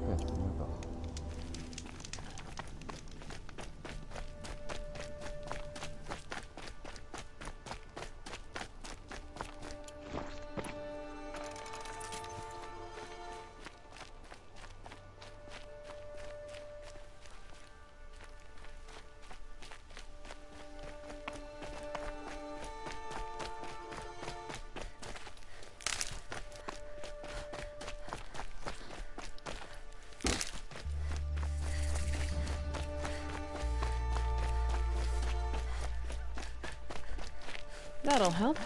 くやってみようか。That'll help.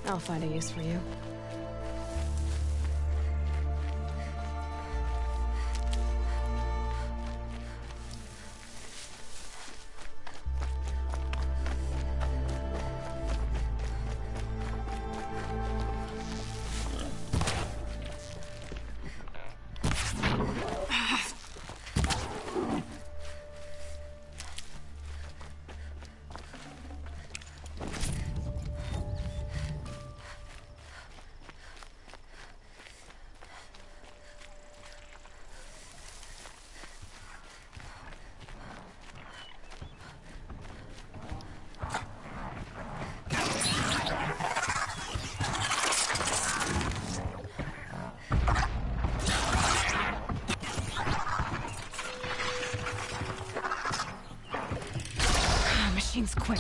I'll find a use for you. Machine's quick.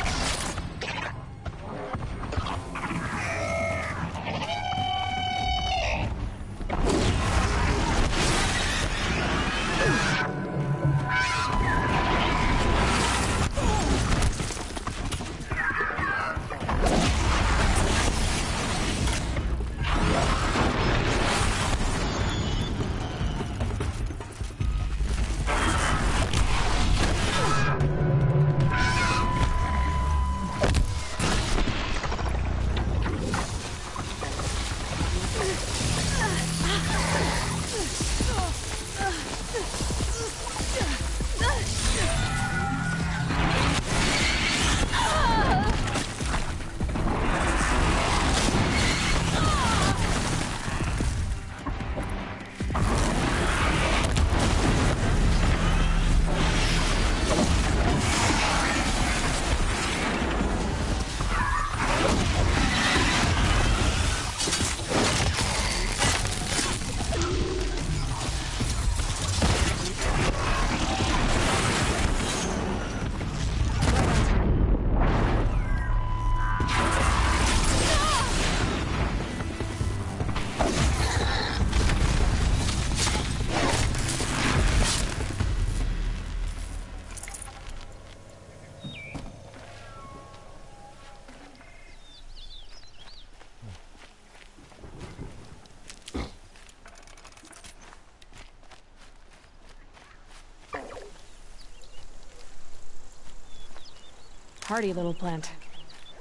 Hardy little plant.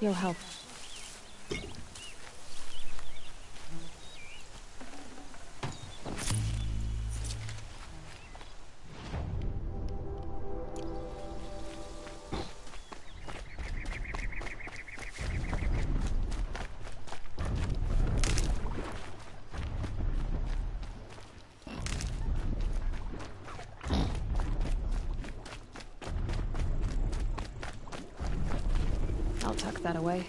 You'll help. I'll tuck that away.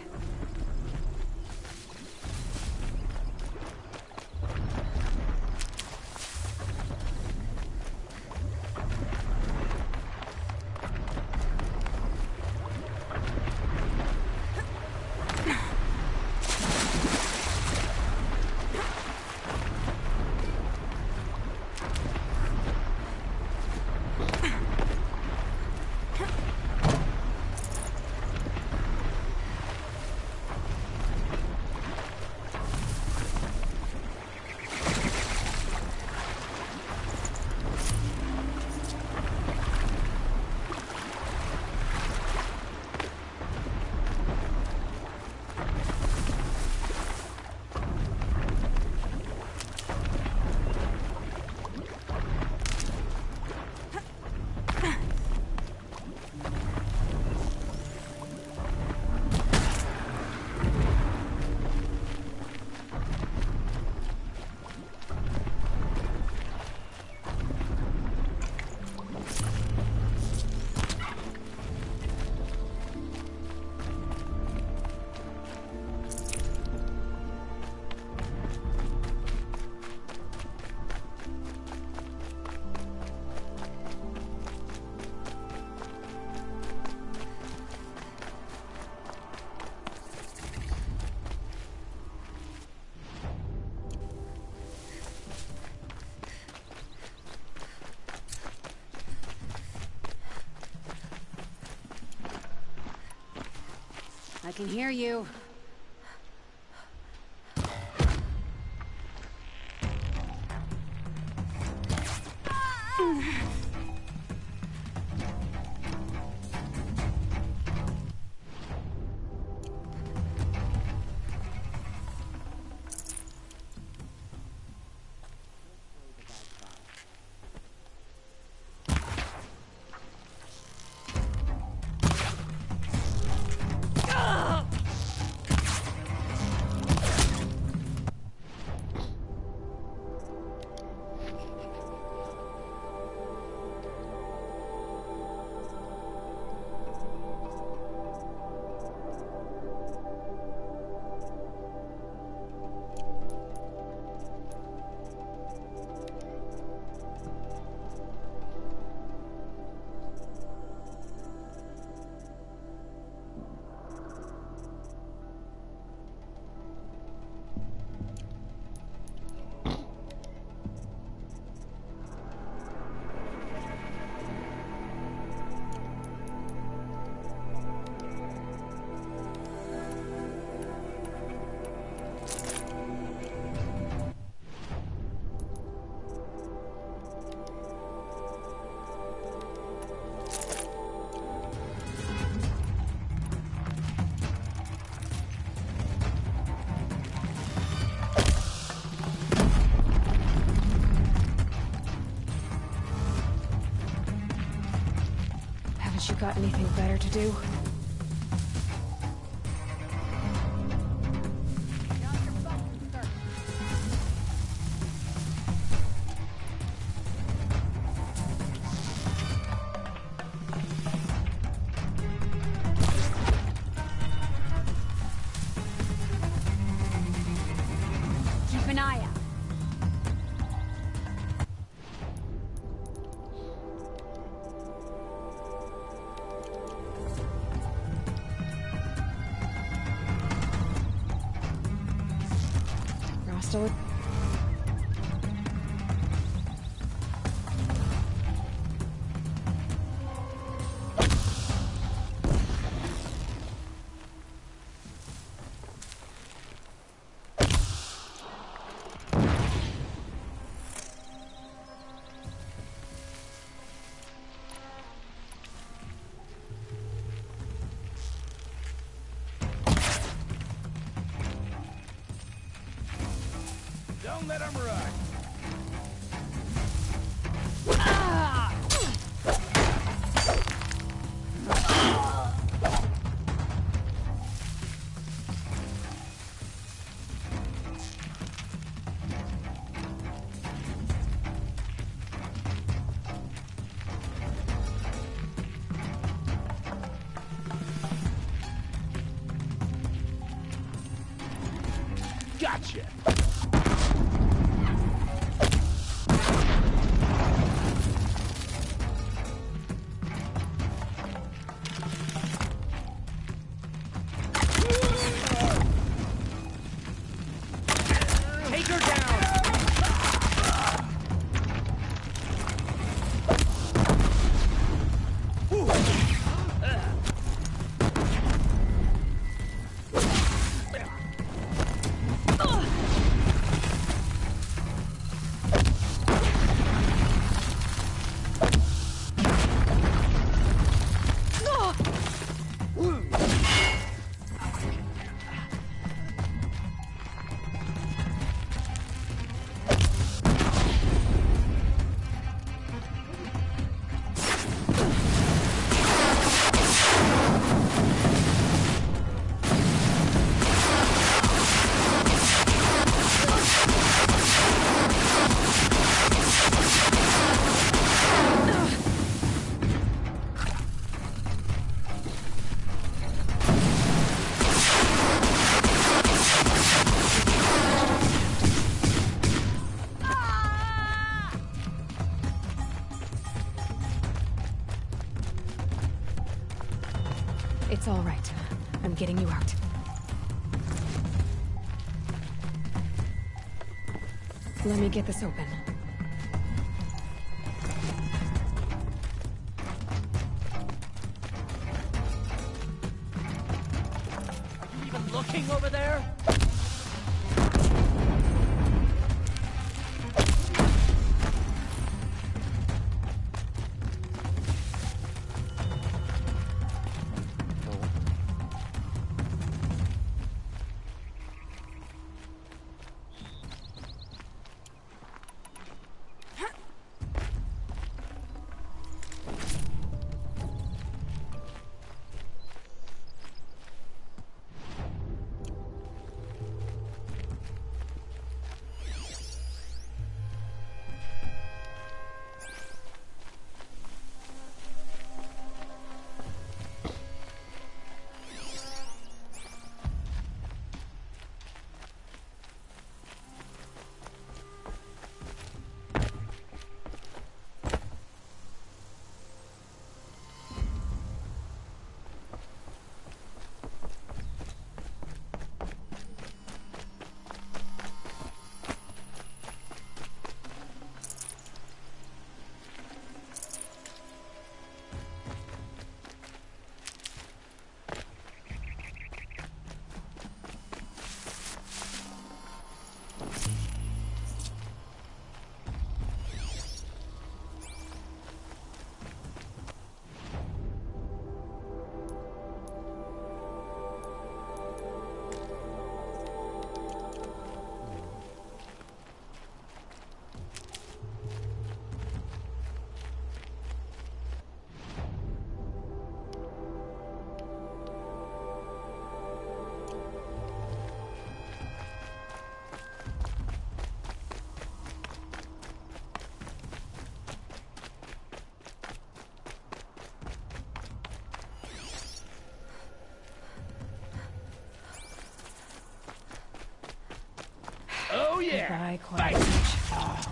can hear you. You got anything better to do? Keep an eye out. Still. Don't let him run. Gotcha. Take her down! It's all right. I'm getting you out. Let me get this open. Oh yeah! Goodbye, quiet touch.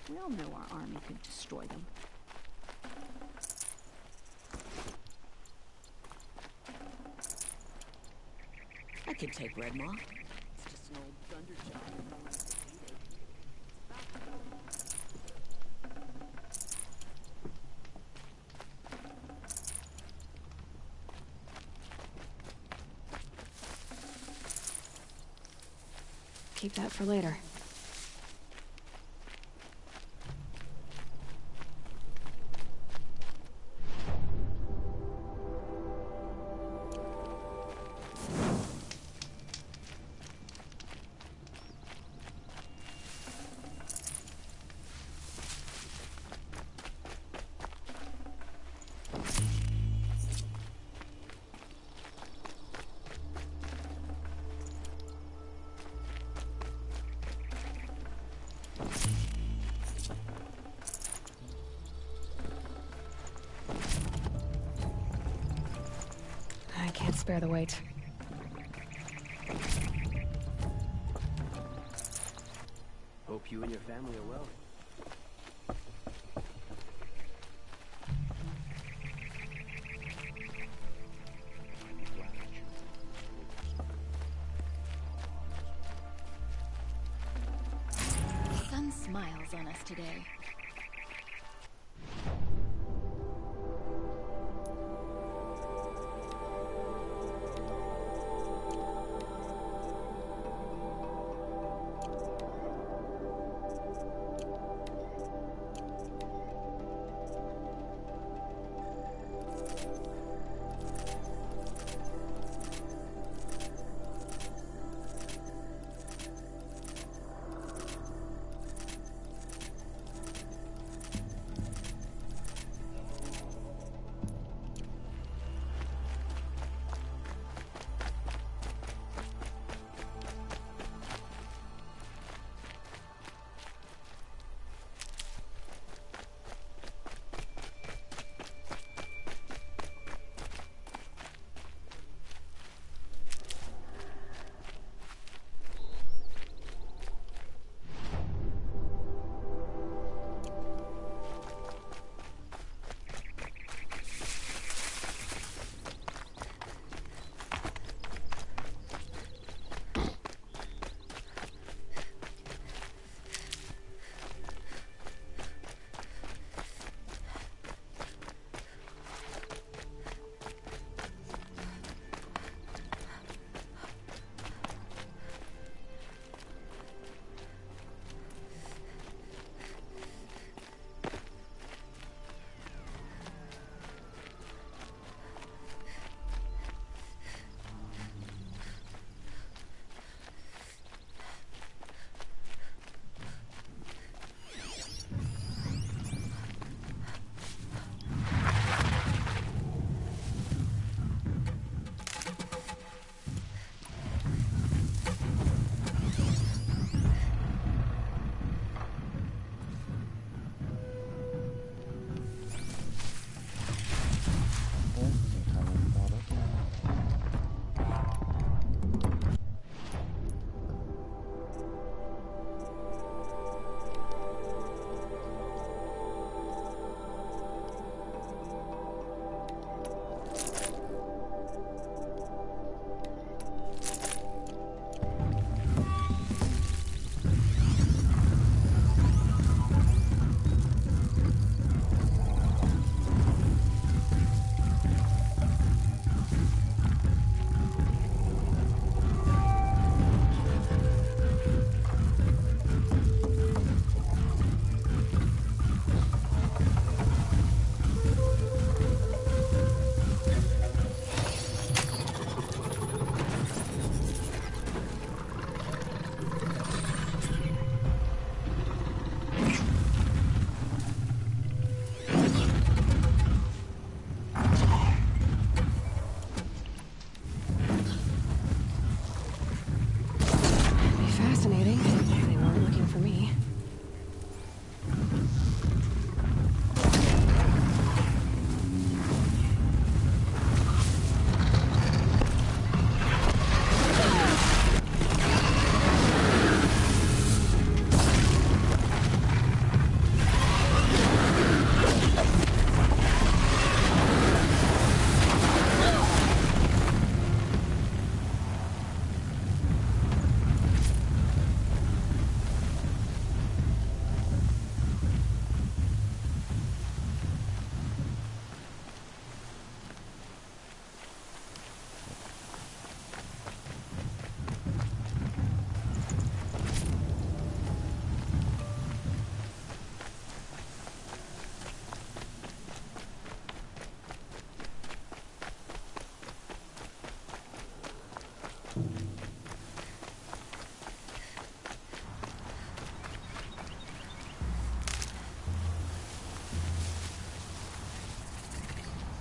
We all know our army could destroy them. I could take Red Maw. It's just an old thunder job. Keep that for later. I can't spare the weight. Hope you and your family are well. The sun smiles on us today.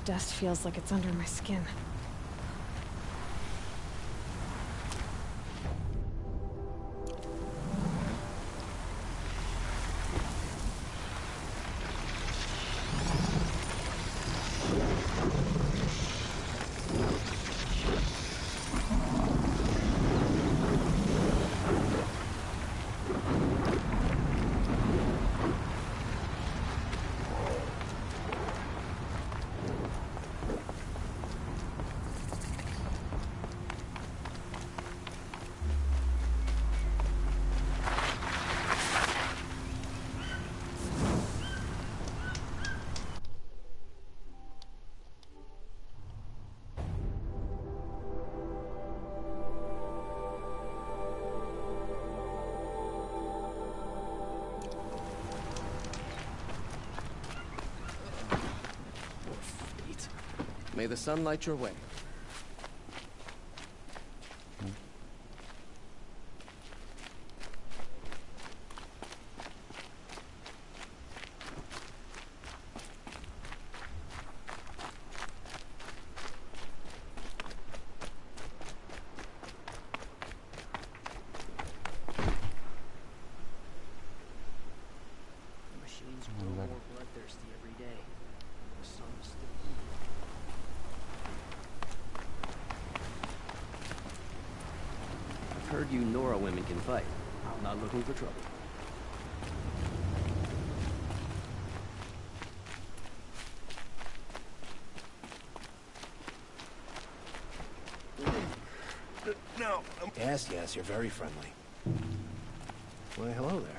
Dust feels like it's under my skin. May the sun light your way. The machines grow more bloodthirsty every day. The sun is still heard you Nora women can fight. I'm not looking for trouble. No. Yes, yes, you're very friendly. Why, hello there.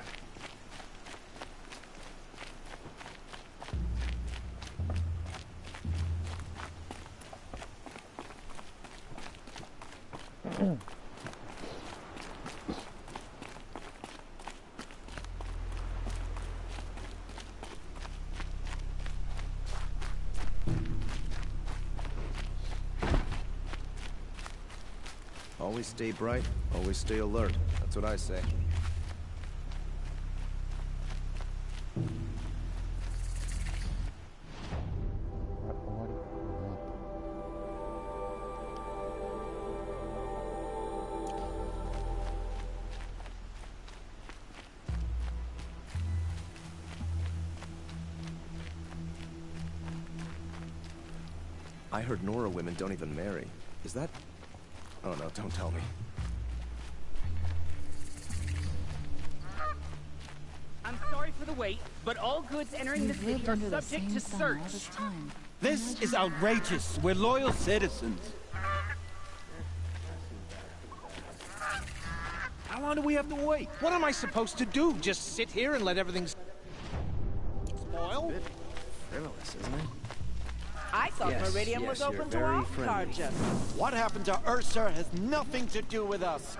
Always stay bright, always stay alert. That's what I say. I heard Nora women don't even marry. Is that... Oh no, don't tell me. I'm sorry for the wait, but all goods entering the city are subject to search. This is outrageous. We're loyal citizens. How long do we have to wait? What am I supposed to do? Just sit here and let everything spoil? Frivolous, isn't it? I thought Yes, Meridian yes, was you're open to very all friendly. charges. What happened to Ursa has nothing to do with us.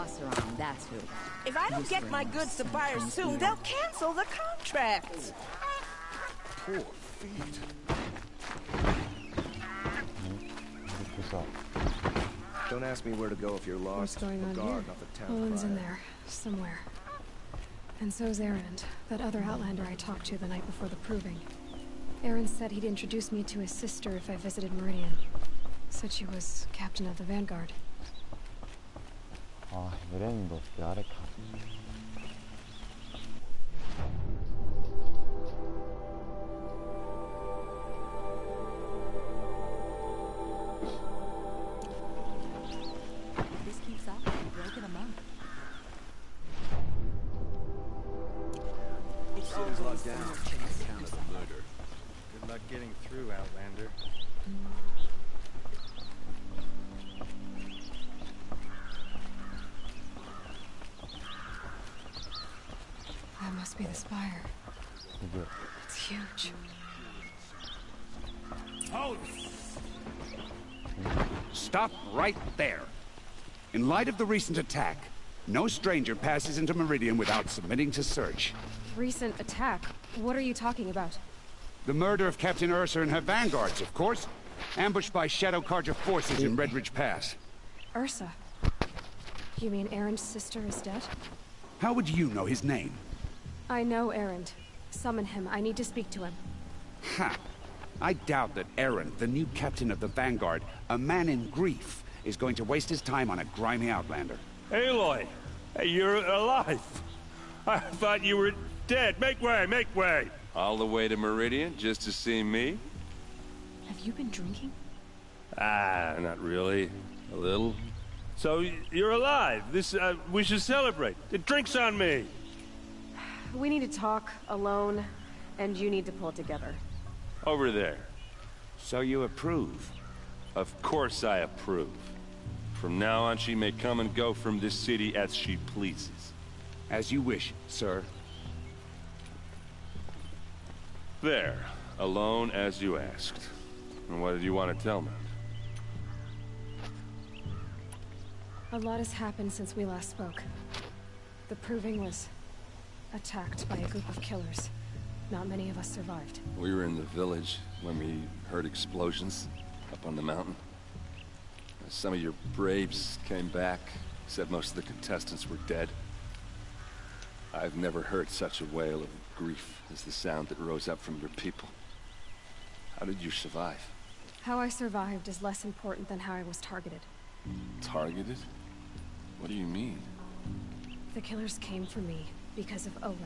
boss around, that's who. If I don't get my goods to buyers soon, they'll cancel the contract. Poor feet. Don't ask me where to go if you're lost. What's going on The here? guard, not the town Owen's in crier. there, somewhere. And so's Erend, that other Outlander I talked to the night before the proving. Erend said he'd introduce me to his sister if I visited Meridian. Said she was captain of the Vanguard. 아, 에렌도 아래 가. This keeps up, we'll break in a month. It's City's always locked down. some chance to Count do of the something. murder. Good luck getting through, Outlander. That must be the spire. 이게 It's huge. Stop right there. In light of the recent attack, no stranger passes into Meridian without submitting to search. Recent attack? What are you talking about? The murder of Captain Ursa and her vanguards, of course. Ambushed by Shadow Carja forces in Red Ridge Pass. Ursa? You mean Erend's sister is dead? How would you know his name? I know Erend. Summon him. I need to speak to him. Ha! I doubt that Aaron, the new captain of the Vanguard, a man in grief, is going to waste his time on a grimy Outlander. Aloy! Hey, you're alive! I thought you were dead. Make way, make way! All the way to Meridian just to see me? Have you been drinking? Ah, not really. A little. So, you're alive. We should celebrate. The drink's on me! We need to talk, alone, and you need to pull it together. Over there. So you approve? Of course I approve. From now on, she may come and go from this city as she pleases. As you wish, sir. There. Alone as you asked. And what did you want to tell me? A lot has happened since we last spoke. The Proving was attacked by a group of killers. Not many of us survived. We were in the village when we heard explosions up on the mountain. Some of your braves came back, said most of the contestants were dead. I've never heard such a wail of grief as the sound that rose up from your people. How did you survive? How I survived is less important than how I was targeted. Targeted? What do you mean? The killers came for me because of Olin.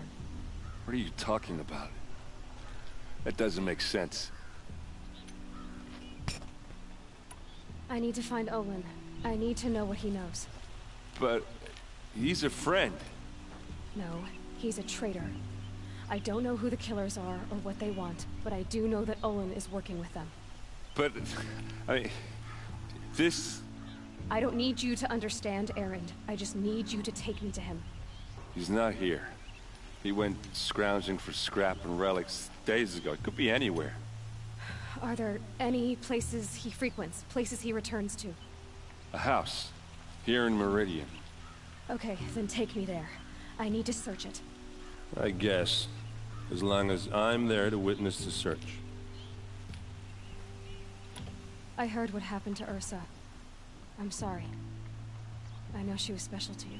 What are you talking about? That doesn't make sense. I need to find Olin. I need to know what he knows. But he's a friend. No, he's a traitor. I don't know who the killers are or what they want, but I do know that Olin is working with them. But, I mean, this... I don't need you to understand, Erend. I just need you to take me to him. He's not here. He went scrounging for scrap and relics days ago. It could be anywhere. Are there any places he frequents, places he returns to? A house. Here in Meridian. Okay, then take me there. I need to search it. I guess. As long as I'm there to witness the search. I heard what happened to Ursa. I'm sorry. I know she was special to you.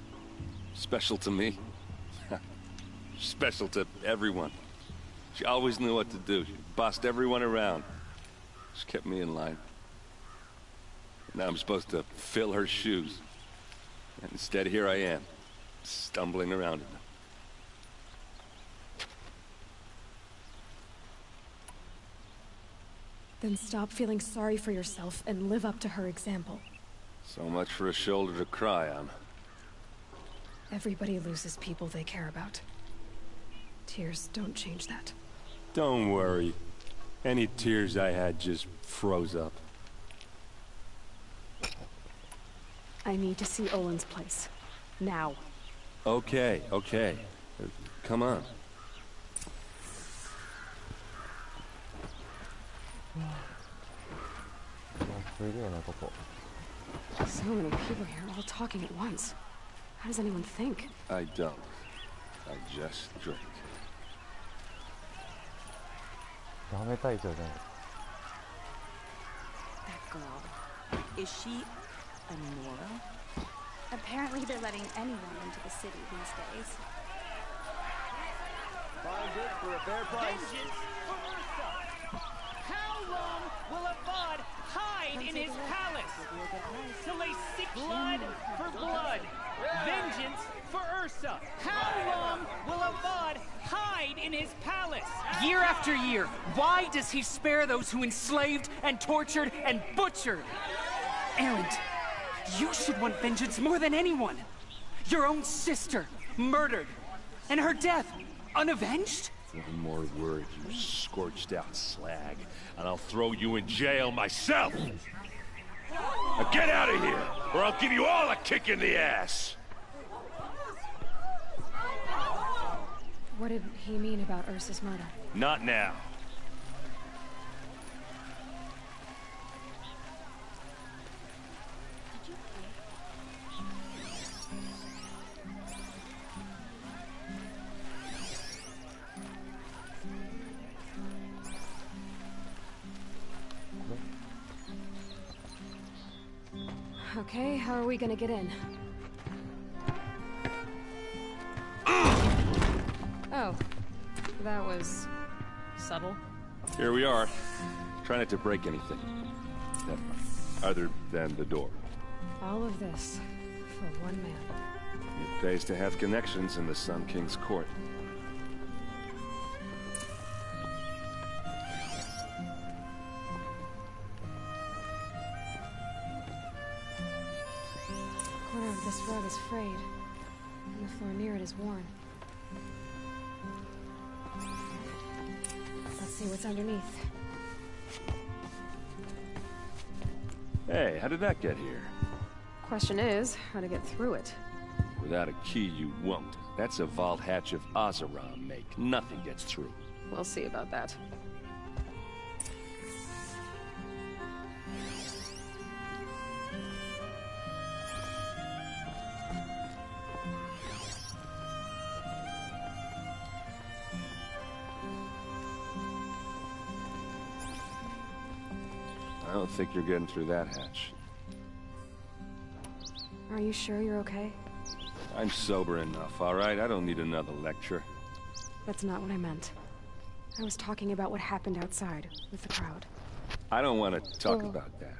Special to me? Special to everyone. She always knew what to do. She bossed everyone around. She kept me in line. Now I'm supposed to fill her shoes. And instead, here I am, stumbling around in them. Then stop feeling sorry for yourself and live up to her example. So much for a shoulder to cry on. Everybody loses people they care about. Tears don't change that. Don't worry. Any tears I had just froze up. I need to see Olin's place. Now. Okay, okay. Come on. So many people here, all talking at once. How does anyone think? I don't. I just drink. やめたいじゃない。 That girl. Is she a Nora? Apparently they're letting anyone into the city these days. Find it for a fair price. Vengeance for Ursa! How long will Avad hide in his palace? Till they seek blood for blood. Vengeance for Ursa. How long will Avad hide in his palace? Year after year, why does he spare those who enslaved and tortured and butchered? Erend, you should want vengeance more than anyone. Your own sister, murdered, and her death, unavenged? One more word, you scorched out slag, and I'll throw you in jail myself! Now get out of here, or I'll give you all a kick in the ass! What did he mean about Ursa's murder? Not now. Okay, how are we gonna get in? Oh, that was subtle. Here we are. Try not to break anything. Other than the door. All of this for one man. It pays to have connections in the Sun King's court. The corner of this rug is frayed, and the floor near it is worn. Let's see what's underneath. Hey, how did that get here? Question is, how to get through it. Without a key, you won't. That's a vault hatch of Azeram make. Nothing gets through. We'll see about that. I don't think you're getting through that hatch. Are you sure you're okay? I'm sober enough, all right? I don't need another lecture. That's not what I meant. I was talking about what happened outside, with the crowd. I don't want to talk about that.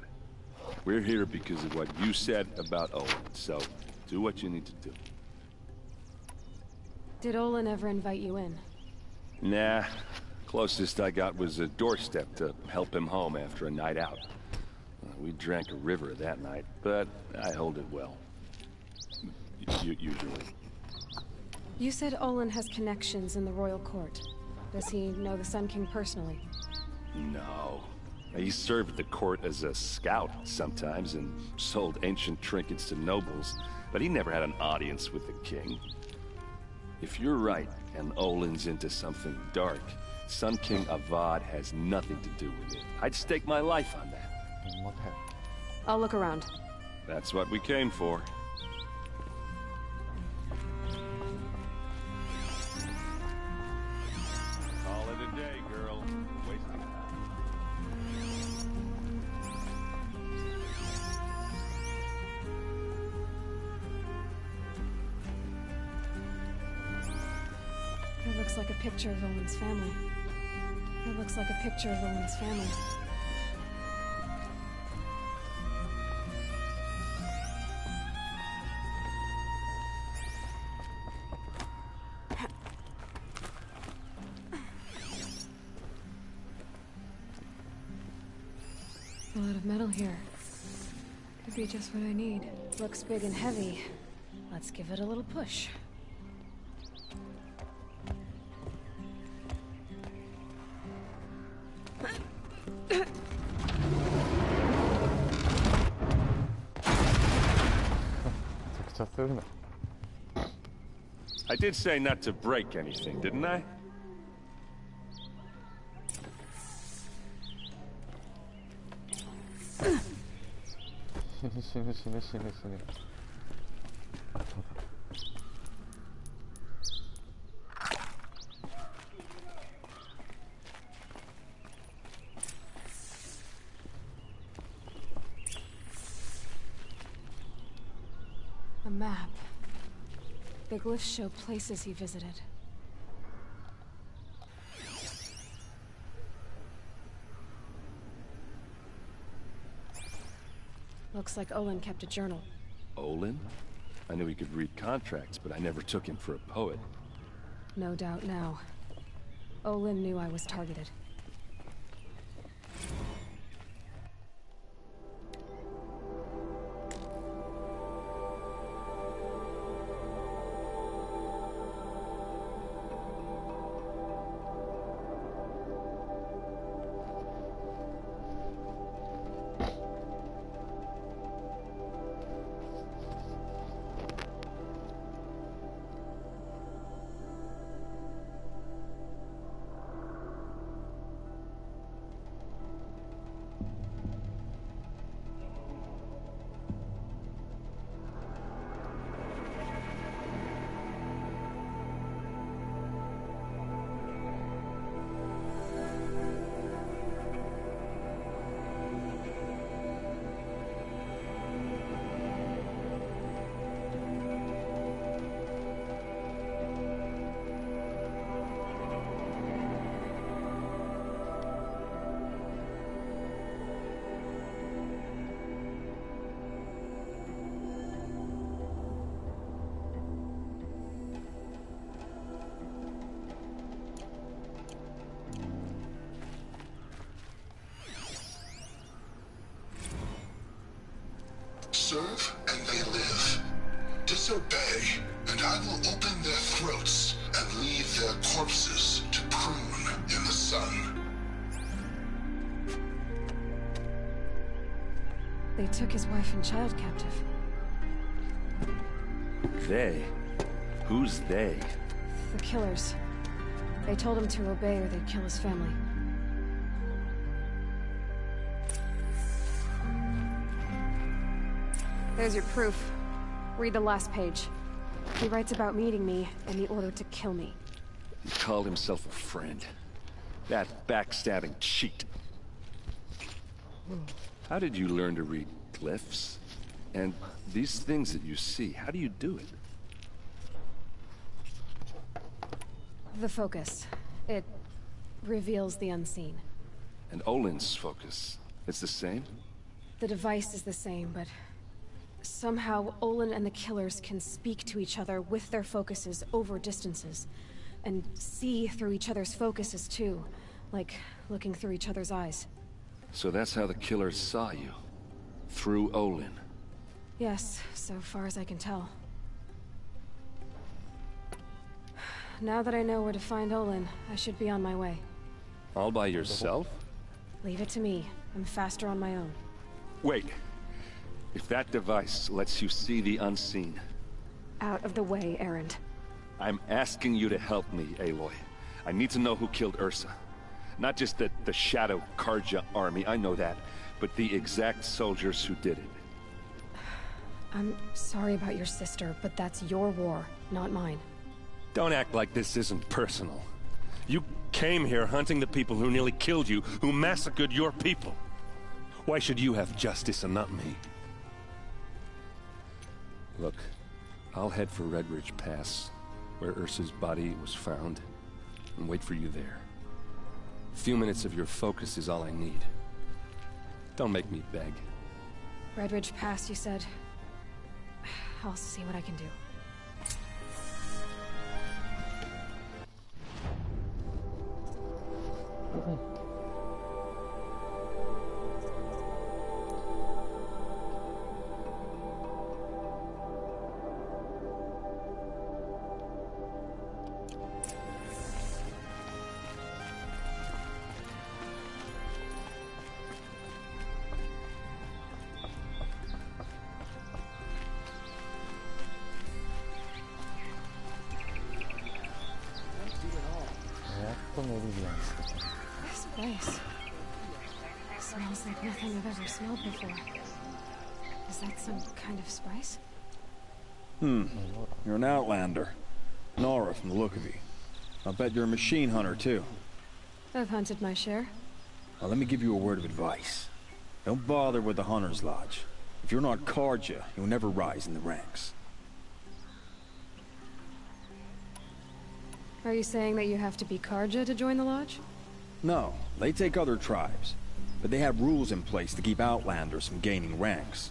We're here because of what you said about Owen, so do what you need to do. Did Olin ever invite you in? Nah. Closest I got was a doorstep to help him home after a night out. We drank a river that night, but I hold it well. Usually. You said Olin has connections in the royal court. Does he know the Sun King personally? No. He served the court as a scout sometimes and sold ancient trinkets to nobles, but he never had an audience with the king. If you're right, and Olin's into something dark, Sun King Avad has nothing to do with it. I'd stake my life on that. I'll look around. That's what we came for. Call it a day, girl. Wasting time. It looks like a picture of Olin's family. It looks like a picture of Olin's family. A lot of metal here. Could be just what I need. Looks big and heavy. Let's give it a little push. I did say not to break anything, didn't I? A map. The glyphs show places he visited. Looks like Olin kept a journal. Olin? I knew he could read contracts, but I never took him for a poet. No doubt now. Olin knew I was targeted. Serve and they live. Disobey, and I will open their throats and leave their corpses to prune in the sun. They took his wife and child captive. They? Who's they? The killers. They told him to obey or they'd kill his family. There's your proof. Read the last page. He writes about meeting me and the order to kill me. He called himself a friend. That backstabbing cheat. How did you learn to read glyphs? And these things that you see, how do you do it? The focus. It reveals the unseen. And Olin's focus, it's the same? The device is the same, but somehow Olin and the killers can speak to each other with their focuses over distances. And see through each other's focuses too. Like looking through each other's eyes. So that's how the killers saw you? Through Olin? Yes, so far as I can tell. Now that I know where to find Olin, I should be on my way. All by yourself? Leave it to me. I'm faster on my own. Wait. If that device lets you see the unseen... Out of the way, Erend. I'm asking you to help me, Aloy. I need to know who killed Ursa. Not just the Shadow Karja army, I know that, but the exact soldiers who did it. I'm sorry about your sister, but that's your war, not mine. Don't act like this isn't personal. You came here hunting the people who nearly killed you, who massacred your people. Why should you have justice and not me? Look, I'll head for Red Ridge Pass, where Ursa's body was found, and wait for you there. A few minutes of your focus is all I need. Don't make me beg. Red Ridge Pass, you said? I'll see what I can do. This place smells like nothing I've ever smelled before. Is that some kind of spice? You're an outlander. Nora from the look of you. I'll bet you're a machine hunter too. I've hunted my share. Now let me give you a word of advice. Don't bother with the Hunter's Lodge. If you're not Karja, you'll never rise in the ranks. Are you saying that you have to be Karja to join the lodge? No, they take other tribes. But they have rules in place to keep Outlanders from gaining ranks.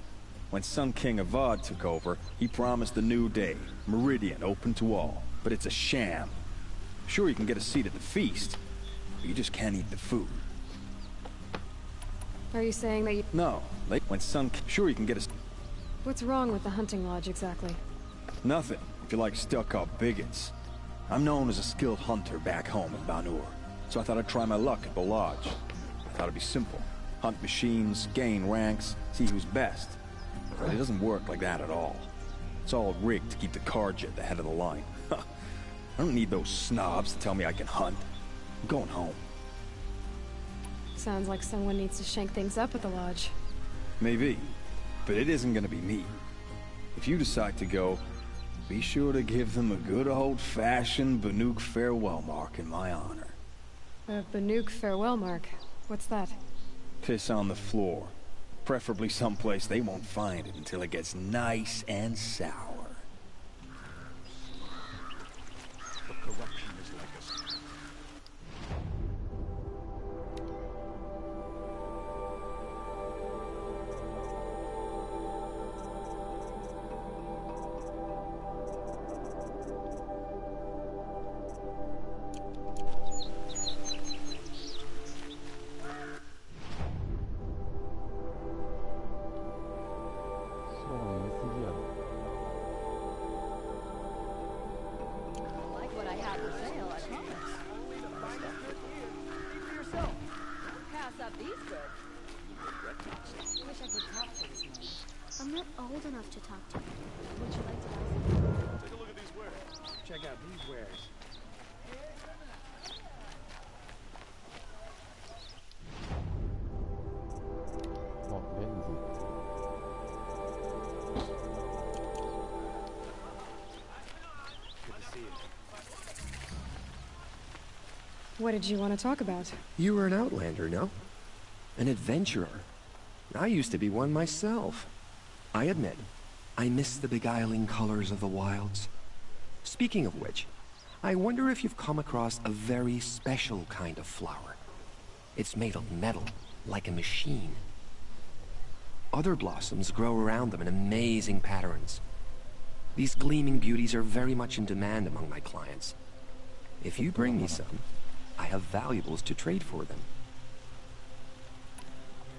When Sun King Avad took over, he promised a new day, Meridian open to all. But it's a sham. Sure, you can get a seat at the feast, but you just can't eat the food. Are you saying that you... No, when Sun... Sure, you can get a... What's wrong with the hunting lodge, exactly? Nothing, if you like stuck-up bigots. I'm known as a skilled hunter back home in Banur, so I thought I'd try my luck at the lodge. I thought it'd be simple. Hunt machines, gain ranks, see who's best. But it doesn't work like that at all. It's all rigged to keep the Karja at the head of the line. I don't need those snobs to tell me I can hunt. I'm going home. Sounds like someone needs to shake things up at the lodge. Maybe, but it isn't gonna be me. If you decide to go, be sure to give them a good old-fashioned Banuk farewell mark in my honor. A Banuk farewell mark? What's that? Piss on the floor. Preferably someplace they won't find it until it gets nice and sour. Corruption is like a... I'm not old enough to talk to you. Would you like to buy something? Take a look at these wares. Check out these wares. Good to see you. What did you want to talk about? You were an outlander, no? An adventurer. I used to be one myself. I admit, I miss the beguiling colors of the wilds. Speaking of which, I wonder if you've come across a very special kind of flower. It's made of metal, like a machine. Other blossoms grow around them in amazing patterns. These gleaming beauties are very much in demand among my clients. If you bring me some, I have valuables to trade for them.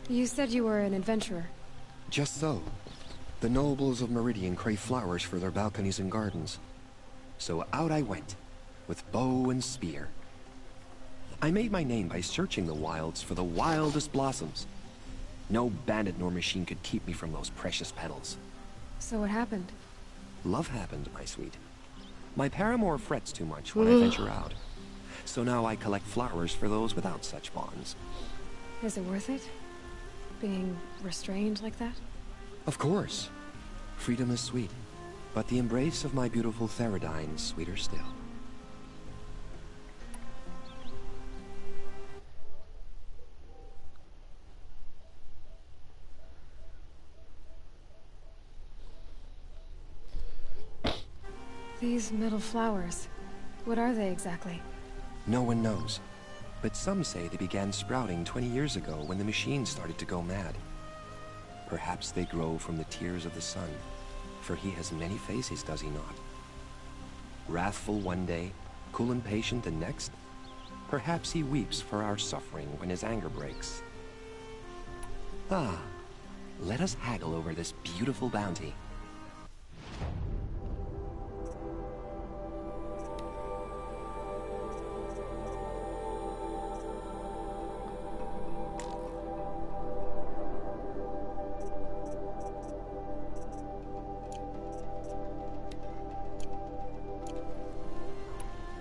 You said you were an adventurer. Just so. The nobles of Meridian crave flowers for their balconies and gardens. So out I went, with bow and spear. I made my name by searching the wilds for the wildest blossoms. No bandit nor machine could keep me from those precious petals. So what happened? Love happened, my sweet. My paramour frets too much when I venture out. So now I collect flowers for those without such bonds. Is it worth it? Being restrained like that? Of course. Freedom is sweet, but the embrace of my beautiful Theridine is sweeter still. These metal flowers, what are they exactly? No one knows, but some say they began sprouting 20 years ago when the machine started to go mad. Perhaps they grow from the tears of the sun, for he has many faces, does he not? Wrathful one day, cool and patient the next. Perhaps he weeps for our suffering when his anger breaks. Ah, let us haggle over this beautiful bounty.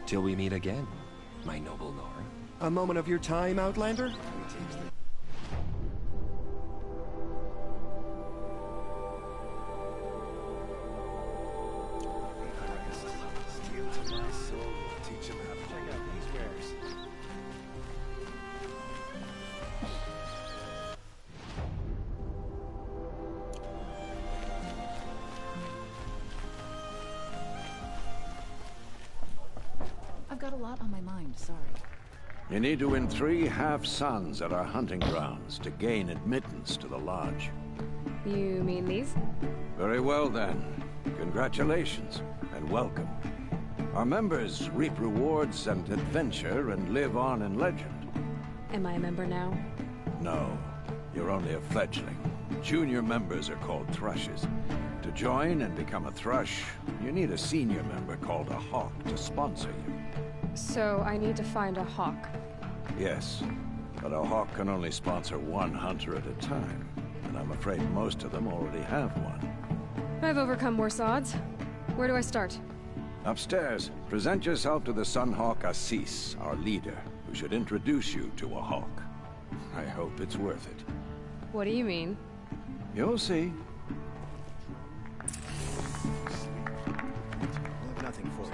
Till we meet again, my noble Nora. A moment of your time, Outlander? I've got a lot on my mind, sorry. You need to win 3 half-suns at our hunting grounds to gain admittance to the lodge. You mean these? Very well then. Congratulations, and welcome. Our members reap rewards and adventure and live on in legend. Am I a member now? No, you're only a fledgling. Junior members are called thrushes. To join and become a thrush, you need a senior member called a hawk to sponsor you. So I need to find a hawk. Yes, but a hawk can only sponsor 1 hunter at a time, and I'm afraid most of them already have one. I've overcome worse odds. Where do I start? Upstairs, present yourself to the Sunhawk Assis, our leader, who should introduce you to a hawk. I hope it's worth it. What do you mean? You'll see. Nothing for it.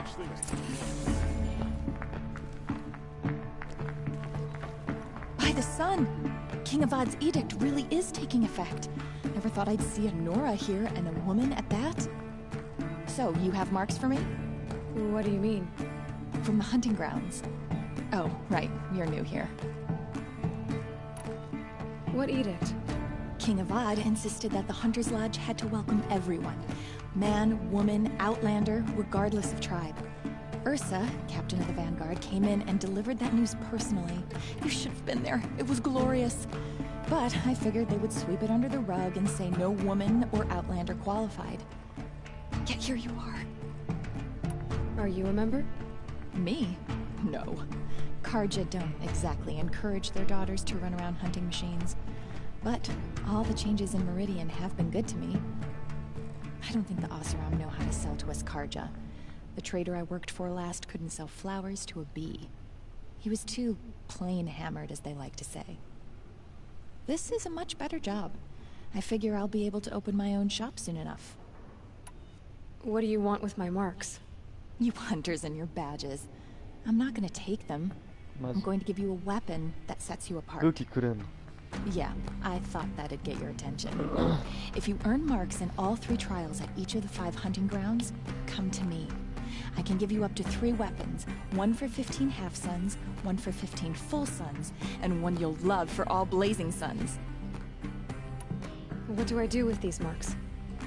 By the sun! King Avad's edict really is taking effect. Never thought I'd see a Nora here, and a woman at that. So, you have marks for me? What do you mean? From the hunting grounds. Oh, right, you're new here. What edict? King Avad insisted that the Hunter's Lodge had to welcome everyone. Man, woman, outlander, regardless of tribe. Ursa, captain of the Vanguard, came in and delivered that news personally. You should have been there. It was glorious. But I figured they would sweep it under the rug and say no woman or outlander qualified. Yet here you are. Are you a member? Me? No. Karja don't exactly encourage their daughters to run around hunting machines. But all the changes in Meridian have been good to me. I don't think the Oseram know how to sell to us Karja. The trader I worked for last couldn't sell flowers to a bee. He was too plain hammered, as they like to say. This is a much better job. I figure I'll be able to open my own shop soon enough. What do you want with my marks? You hunters and your badges. I'm not gonna take them. I'm going to give you a weapon that sets you apart. Yeah, I thought that'd get your attention. If you earn marks in all 3 trials at each of the 5 hunting grounds, come to me. I can give you up to 3 weapons, 1 for 15 half-suns, 1 for 15 full suns, and 1 you'll love for all blazing suns. What do I do with these marks?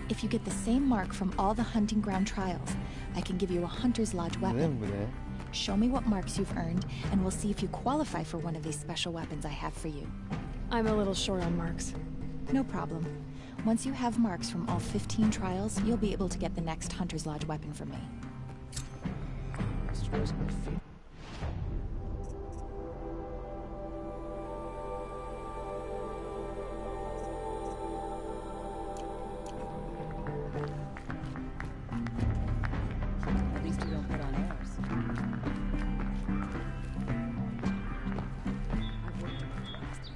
If you get the same mark from all the hunting ground trials, I can give you a Hunter's Lodge weapon. Show me what marks you've earned, and we'll see if you qualify for one of these special weapons I have for you. I'm a little short on marks. No problem. Once you have marks from all 15 trials, you'll be able to get the next Hunter's Lodge weapon from me. At least you don't put on airs. I've worked on it last.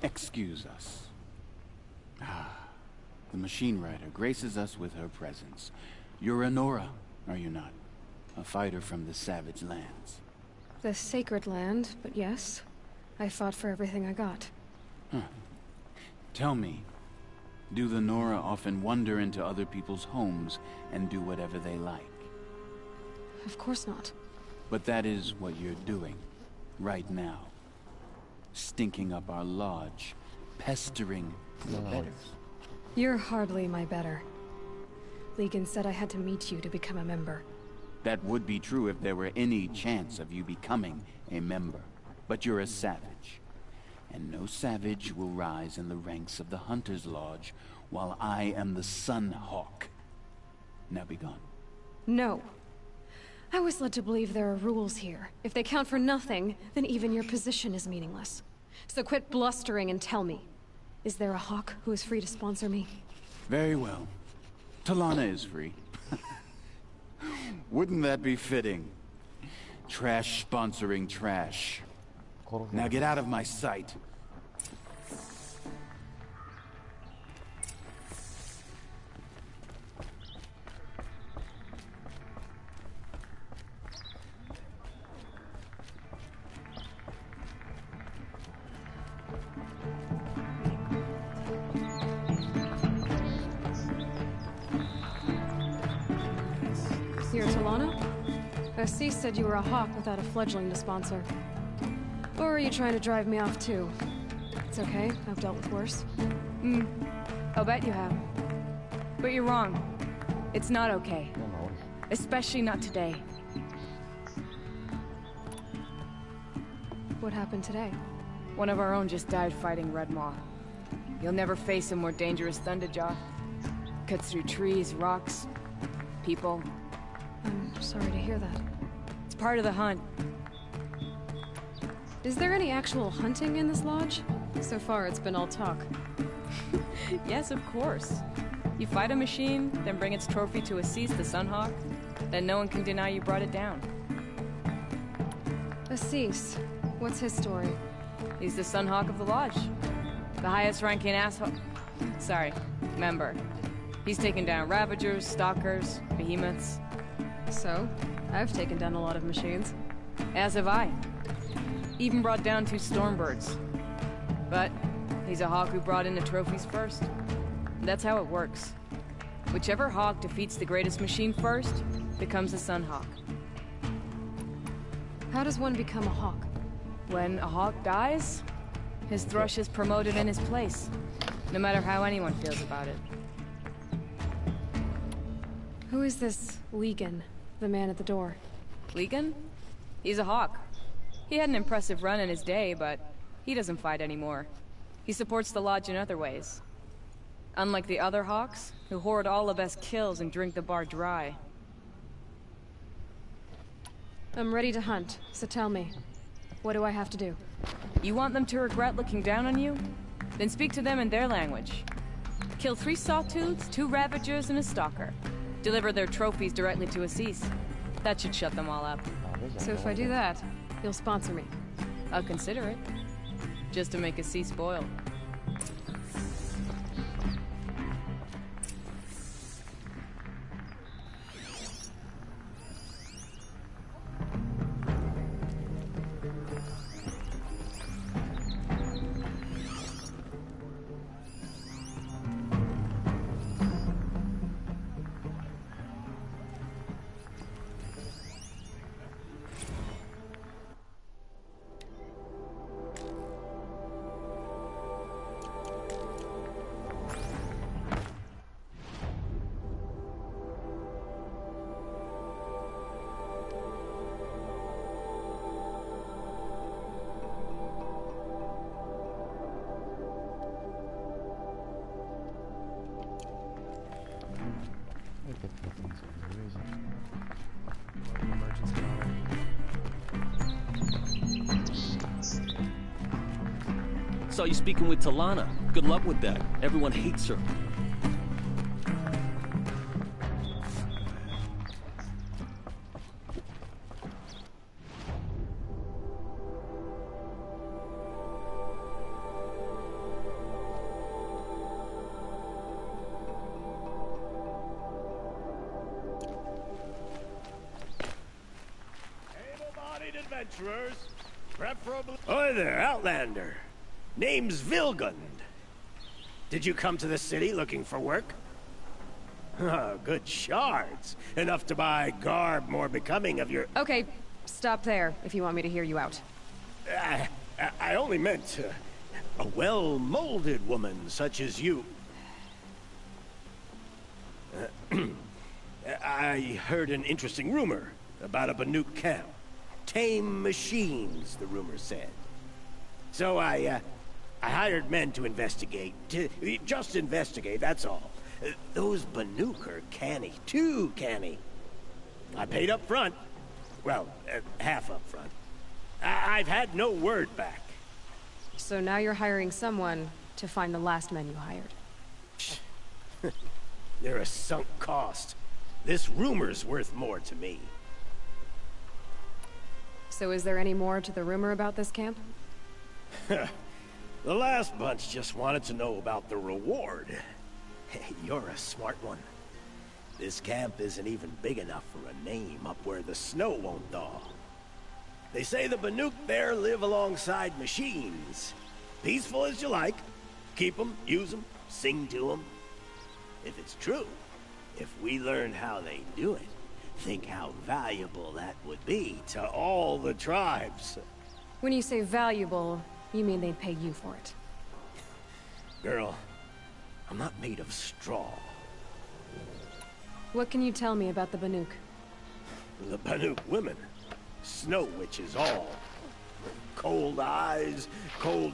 Excuse us. The machine rider graces us with her presence. You're a Nora, are you not? A fighter from the savage lands. The sacred land, but yes. I fought for everything I got. Huh. Tell me, do the Nora often wander into other people's homes and do whatever they like? Of course not. But that is what you're doing, right now. Stinking up our lodge, pestering the betters. You're hardly my better. Legan said I had to meet you to become a member. That would be true if there were any chance of you becoming a member. But you're a savage. And no savage will rise in the ranks of the Hunter's Lodge while I am the Sun Hawk. Now be gone. No. I was led to believe there are rules here. If they count for nothing, then even your position is meaningless. So quit blustering and tell me. Is there a Hawk who is free to sponsor me? Very well. Talana is free. Wouldn't that be fitting? Trash sponsoring trash. Now get out of my sight. You're Talana? Assis said you were a Hawk without a fledgling to sponsor. Or are you trying to drive me off too? It's okay, I've dealt with worse. I'll bet you have. But you're wrong. It's not okay. Especially not today. What happened today? One of our own just died fighting Red Maw. You'll never face a more dangerous Thunderjaw. Cuts through trees, rocks, people. I'm sorry to hear that. It's part of the hunt. Is there any actual hunting in this lodge? So far, it's been all talk. Yes, of course. You fight a machine, then bring its trophy to Assis the Sunhawk, then no one can deny you brought it down. Assis, what's his story? He's the Sunhawk of the Lodge. The highest ranking member. He's taken down Ravagers, Stalkers, Behemoths. So, I've taken down a lot of machines. As have I. Even brought down 2 Stormbirds. But he's a Hawk who brought in the trophies first. That's how it works. Whichever Hawk defeats the greatest machine first, becomes a Sunhawk. How does one become a Hawk? When a Hawk dies, his Thrush is promoted in his place, no matter how anyone feels about it. Who is this Legan, the man at the door? Legan? He's a Hawk. He had an impressive run in his day, but he doesn't fight anymore. He supports the Lodge in other ways. Unlike the other Hawks, who hoard all the best kills and drink the bar dry. I'm ready to hunt, so tell me. What do I have to do? You want them to regret looking down on you? Then speak to them in their language. Kill 3 Sawtooths, 2 Ravagers, and a Stalker. Deliver their trophies directly to Assis. That should shut them all up. So if I do that, you'll sponsor me? I'll consider it. Just to make Assis spoiled. Saw you speaking with Talana. Good luck with that. Everyone hates her. adventurers, preferably... Hi there, Outlander. Name's Vilgund. Did you come to the city looking for work? Good shards. Enough to buy garb more becoming of your... Okay, stop there if you want me to hear you out. I only meant a well-molded woman such as you. I heard an interesting rumor about a Banuk camp. Tame machines, the rumor said. So I hired men to investigate. Just investigate, that's all. Those Banuk are canny, too canny. I paid up front. Well, half up front. I've had no word back. So now you're hiring someone to find the last men you hired. They're a sunk cost. This rumor's worth more to me. So is there any more to the rumor about this camp? The last bunch just wanted to know about the reward. You're a smart one. This camp isn't even big enough for a name up where the snow won't thaw. They say the Banuk there live alongside machines. Peaceful as you like. Keep them, use them, sing to them. If it's true, if we learn how they do it, think how valuable that would be to all the tribes. When you say valuable, you mean they'd pay you for it. Girl, I'm not made of straw. What can you tell me about the Banuk? The Banuk women. Snow witches all. Cold eyes, cold...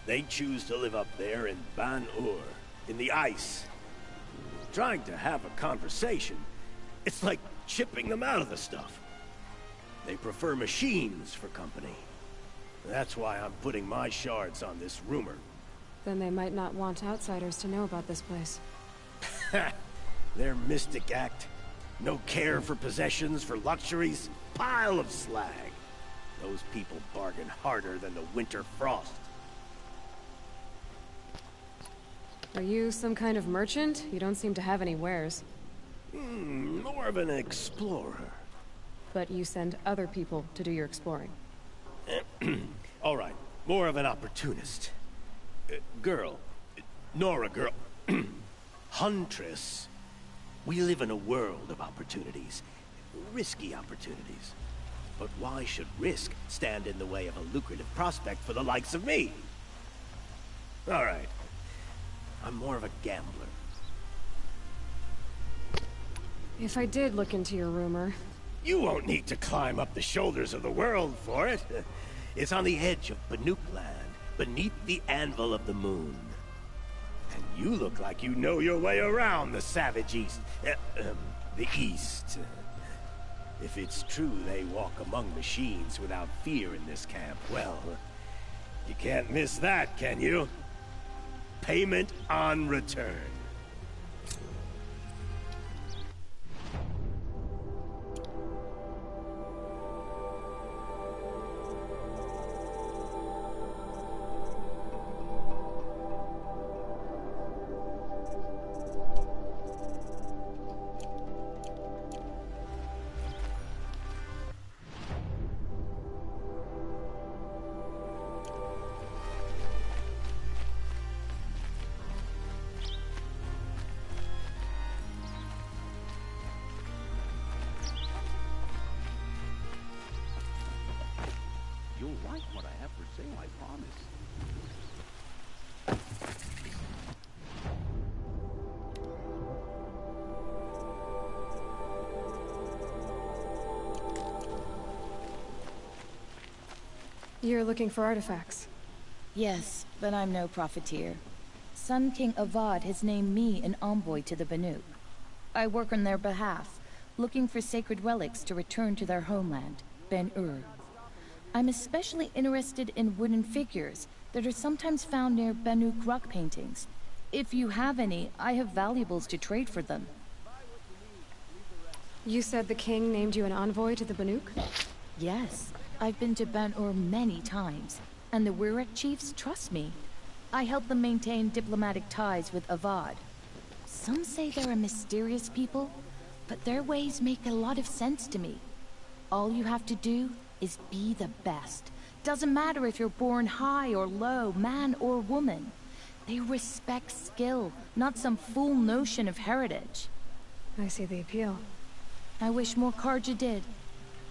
They choose to live up there in Ban-Ur, in the ice. Trying to have a conversation, it's like chipping them out of the stuff. They prefer machines for company. That's why I'm putting my shards on this rumor. Then they might not want outsiders to know about this place. Their mystic act. No care for possessions, for luxuries. Pile of slag. Those people bargain harder than the winter frost. Are you some kind of merchant? You don't seem to have any wares. More of an explorer. But you send other people to do your exploring. All right, more of an opportunist. Girl. Nora girl. Huntress. We live in a world of opportunities. Risky opportunities. But why should risk stand in the way of a lucrative prospect for the likes of me? All right. I'm more of a gambler. If I did look into your rumor... You won't need to climb up the shoulders of the world for it. It's on the edge of Banuk land, beneath the anvil of the moon. And you look like you know your way around the savage east. The east. If it's true they walk among machines without fear in this camp, well, you can't miss that, can you? Payment on return. You'll like what I have for sale, I promise. You're looking for artifacts. Yes, but I'm no profiteer. Sun King Avad has named me an envoy to the Banuk. I work on their behalf, looking for sacred relics to return to their homeland, Ben-Ur. I'm especially interested in wooden figures that are sometimes found near Banuk rock paintings. If you have any, I have valuables to trade for them. You said the king named you an envoy to the Banuk? Yes, I've been to Ben-Ur many times, and the Wirek chiefs trust me. I help them maintain diplomatic ties with Avad. Some say they're a mysterious people, but their ways make a lot of sense to me. All you have to do is be the best. Doesn't matter if you're born high or low, man or woman. They respect skill, not some fool notion of heritage. I see the appeal. I wish more Karja did.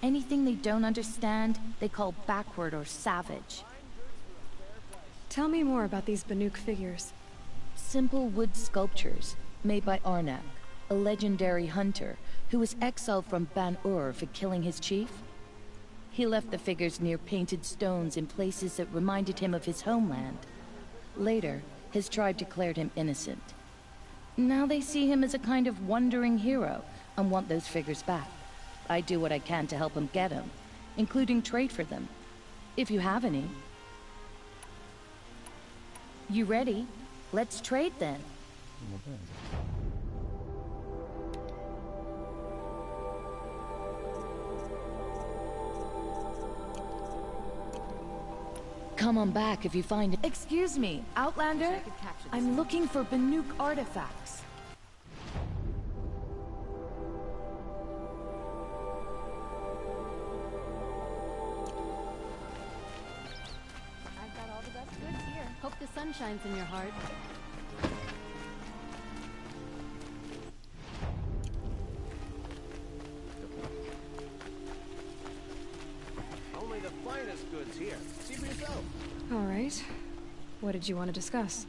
Anything they don't understand, they call backward or savage. Tell me more about these Banuk figures. Simple wood sculptures, made by Arnak, a legendary hunter who was exiled from Ban-Ur for killing his chief. He left the figures near painted stones in places that reminded him of his homeland. Later, his tribe declared him innocent. Now they see him as a kind of wandering hero and want those figures back. I do what I can to help him get them, including trade for them, if you have any. You ready? Let's trade then. Come on back if you find it. Excuse me, Outlander? I'm looking for Banuk artifacts. I've got all the best goods here. Hope the sun shines in your heart. Only the finest goods here. See for yourself. All right. What did you want to discuss?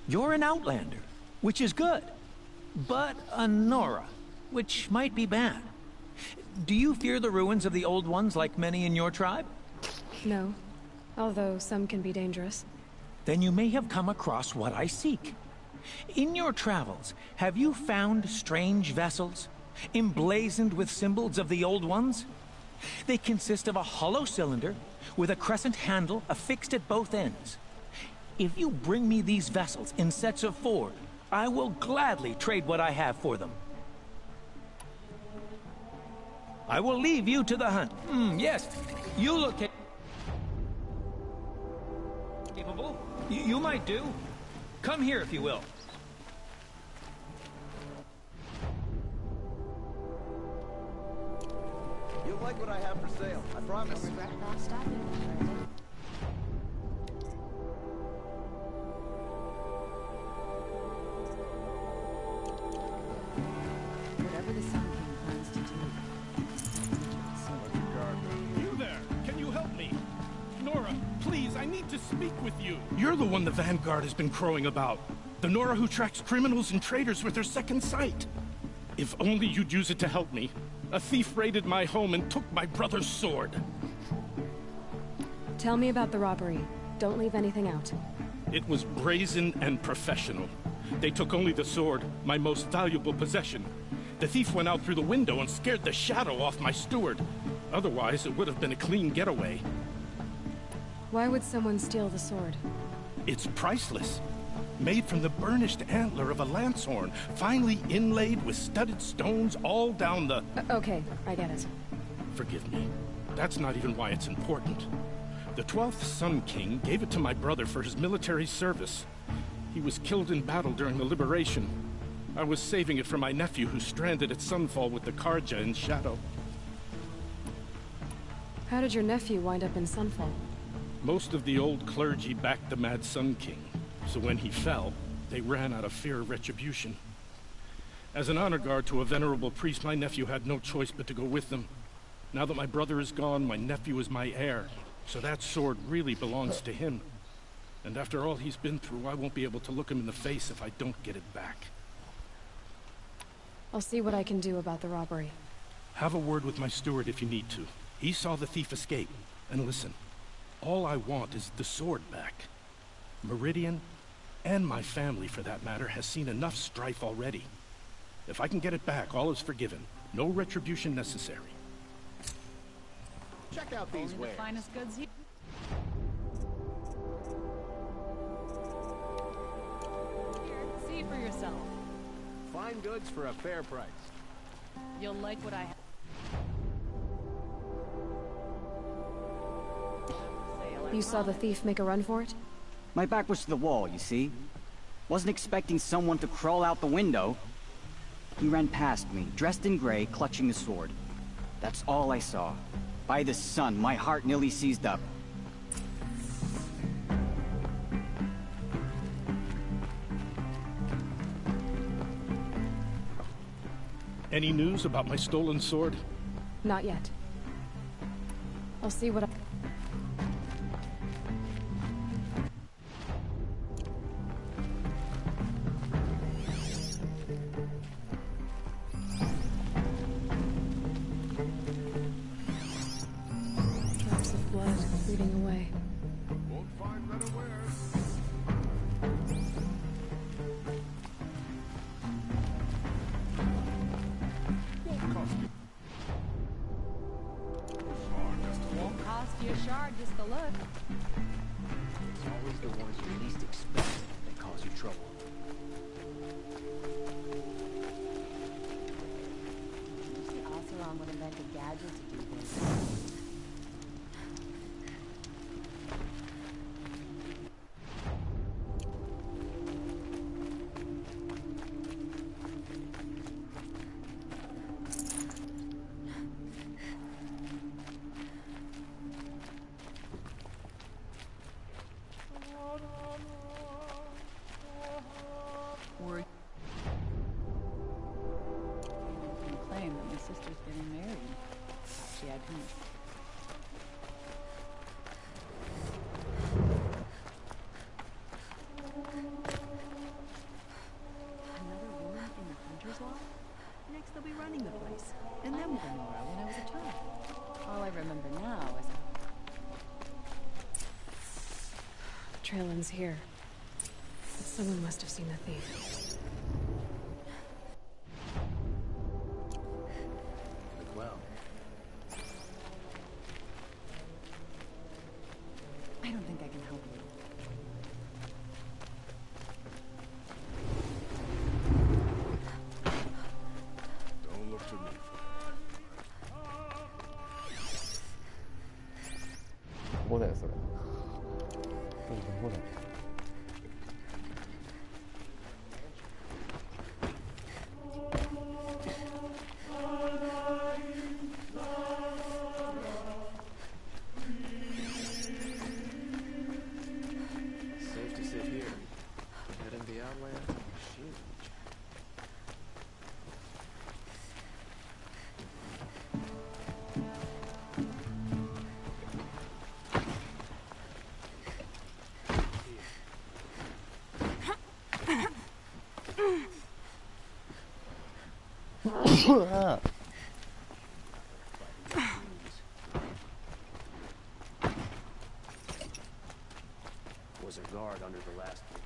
You're an Outlander, which is good. But a Nora, which might be bad. Do you fear the ruins of the Old Ones like many in your tribe? No. Although some can be dangerous. Then you may have come across what I seek. In your travels, have you found strange vessels, emblazoned with symbols of the Old Ones? They consist of a hollow cylinder with a crescent handle affixed at both ends. If you bring me these vessels in sets of 4, I will gladly trade what I have for them. I will leave you to the hunt. Yes, you look capable. You might do. Come here if you will. You'll like what I have for sale, I promise. Regret not stopping when you Whatever the Sun King plans to do. You there! Can you help me? Nora, please, I need to speak with you. You're the one the Vanguard has been crowing about. The Nora who tracks criminals and traitors with her second sight. If only you'd use it to help me. A thief raided my home and took my brother's sword. Tell me about the robbery. Don't leave anything out. It was brazen and professional. They took only the sword, my most valuable possession. The thief went out through the window and scared the shadow off my steward. Otherwise, it would have been a clean getaway. Why would someone steal the sword? It's priceless. Made from the burnished antler of a lancehorn, finely inlaid with studded stones all down the... Okay, I get it. Forgive me. That's not even why it's important. The 12th Sun King gave it to my brother for his military service. He was killed in battle during the liberation. I was saving it for my nephew who's stranded at Sunfall with the Karja in Shadow. How did your nephew wind up in Sunfall? Most of the old clergy backed the Mad Sun King. So when he fell, they ran out of fear of retribution. As an honor guard to a venerable priest, my nephew had no choice but to go with them. Now that my brother is gone, my nephew is my heir, so that sword really belongs to him. And after all he's been through, I won't be able to look him in the face if I don't get it back. I'll see what I can do about the robbery. Have a word with my steward if you need to. He saw the thief escape. And listen, all I want is the sword back. Meridian, and my family for that matter, has seen enough strife already. If I can get it back, all is forgiven. No retribution necessary. Check out these Only wares. the finest goods here. Here, see for yourself. Fine goods for a fair price. You'll like what I have. You saw the thief make a run for it? My back was to the wall, you see. Wasn't expecting someone to crawl out the window. He ran past me, dressed in gray, clutching the sword. That's all I saw. By the sun, my heart nearly seized up. Any news about my stolen sword? Not yet. I'll see what I... Drops of blood bleeding away. Won't find better wares. Won't cost you a shard just to look. It's always the ones you least expect that cause you trouble. The Oseram would invent a gadget to do this. Claim that my sister's getting married. Thought she had him. Another woman in the Hunter's Law? Next they'll be running the place. And then with Nora when I was a child. All I remember now is Trail ends here. But someone must have seen the thief. Well, I don't think I can help you. Don't look to me. Safe to sit here. Heading the outland? Shoot. was a guard under the last one.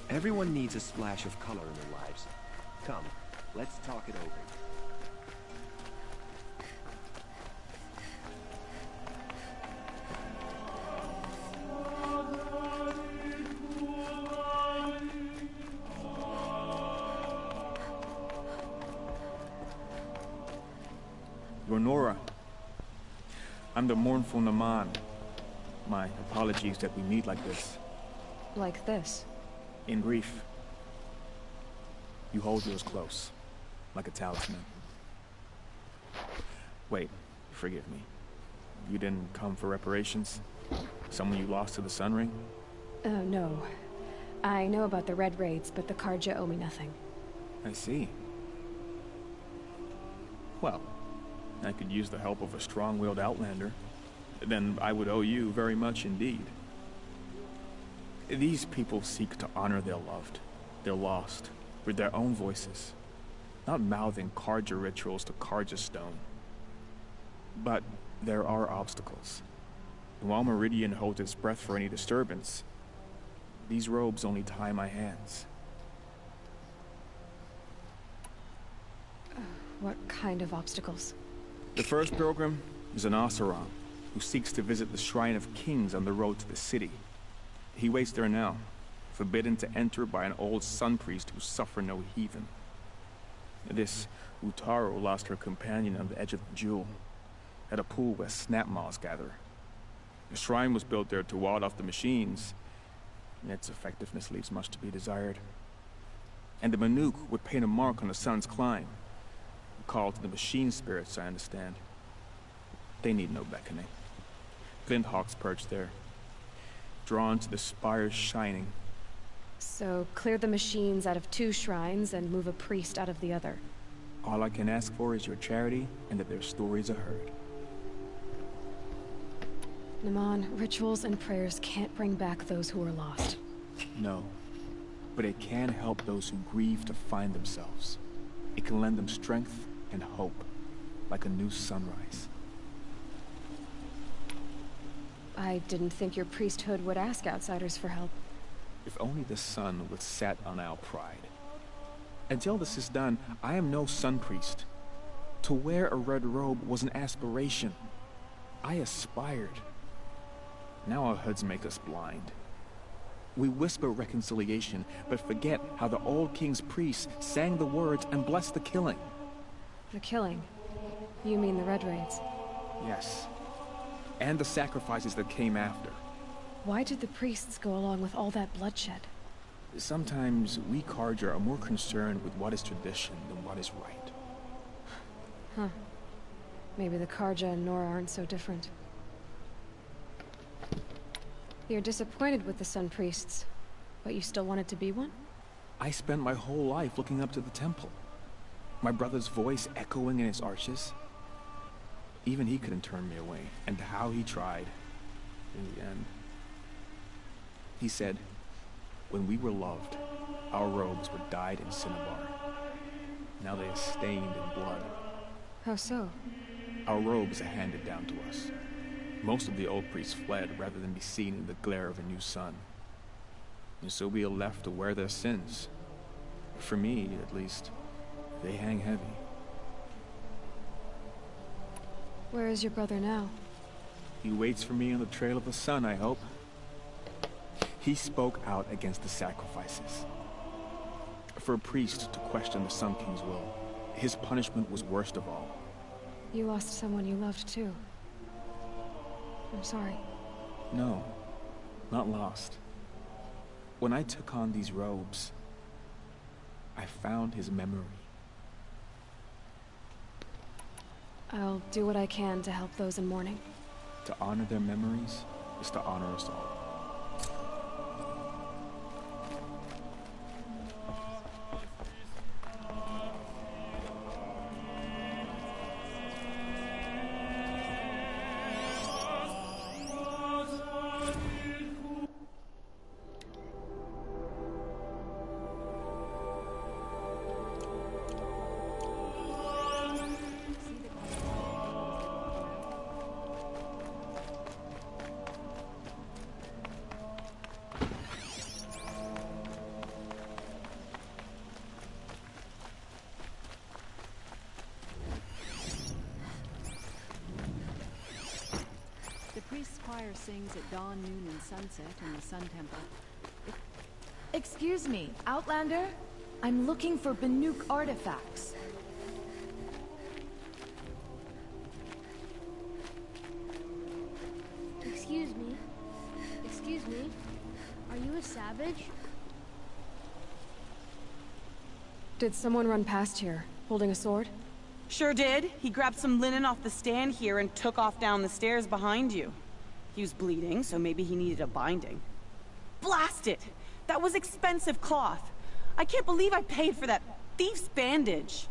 Everyone needs a splash of color in their lives. Come, let's talk it over. Nora. I'm the mournful Naman. My apologies that we meet like this. Like this? In grief. You hold yours close, like a talisman. Wait, forgive me. You didn't come for reparations? Someone you lost to the Sun Ring? No. I know about the Red Raids, but the Karja owe me nothing. I see. Well, I could use the help of a strong-willed outlander. Then I would owe you very much indeed. These people seek to honor their loved, their lost, with their own voices, not mouthing Karja rituals to Karja stone. But there are obstacles. And while Meridian holds its breath for any disturbance, these robes only tie my hands. What kind of obstacles? The first pilgrim is an Oseram, who seeks to visit the Shrine of Kings on the road to the city. He waits there now, forbidden to enter by an old sun priest who suffered no heathen. This Utaro lost her companion on the edge of the jewel, at a pool where snap moths gather. A shrine was built there to ward off the machines, and its effectiveness leaves much to be desired. And the Manuk would paint a mark on the sun's climb, a call to the machine spirits, I understand. They need no beckoning. Flint hawks perch there, drawn to the spires shining. So, clear the machines out of 2 shrines and move a priest out of the other. All I can ask for is your charity and that their stories are heard. Naman, rituals and prayers can't bring back those who are lost. No, but it can help those who grieve to find themselves. It can lend them strength and hope, like a new sunrise. I didn't think your priesthood would ask outsiders for help. If only the sun would set on our pride. Until this is done, I am no sun priest. To wear a red robe was an aspiration. I aspired. Now our hoods make us blind. We whisper reconciliation, but forget how the old king's priests sang the words and blessed the killing. The killing? You mean the Red Raids? Yes. And the sacrifices that came after. Why did the priests go along with all that bloodshed? Sometimes we Karja are more concerned with what is tradition than what is right. Huh. Maybe the Karja and Nora aren't so different. You're disappointed with the Sun Priests, but you still wanted to be one? I spent my whole life looking up to the temple. My brother's voice echoing in its arches. Even he couldn't turn me away, and how he tried. In the end. He said, when we were loved, our robes were dyed in cinnabar. Now they are stained in blood. How so? Our robes are handed down to us. Most of the old priests fled rather than be seen in the glare of a new sun. And so we are left to wear their sins. For me, at least, they hang heavy. Where is your brother now? He waits for me on the trail of the sun, I hope. He spoke out against the sacrifices. For a priest to question the Sun King's will, his punishment was worst of all. You lost someone you loved too. I'm sorry. No, not lost. When I took on these robes, I found his memory. I'll do what I can to help those in mourning. To honor their memories is to honor us all. The priest's choir sings at dawn, noon, and sunset in the Sun Temple. Excuse me, Outlander? I'm looking for Banuk artifacts. Excuse me. Excuse me. Are you a savage? Did someone run past here, holding a sword? Sure did. He grabbed some linen off the stand here and took off down the stairs behind you. He was bleeding, so maybe he needed a binding. Blast it! That was expensive cloth. I can't believe I paid for that thief's bandage.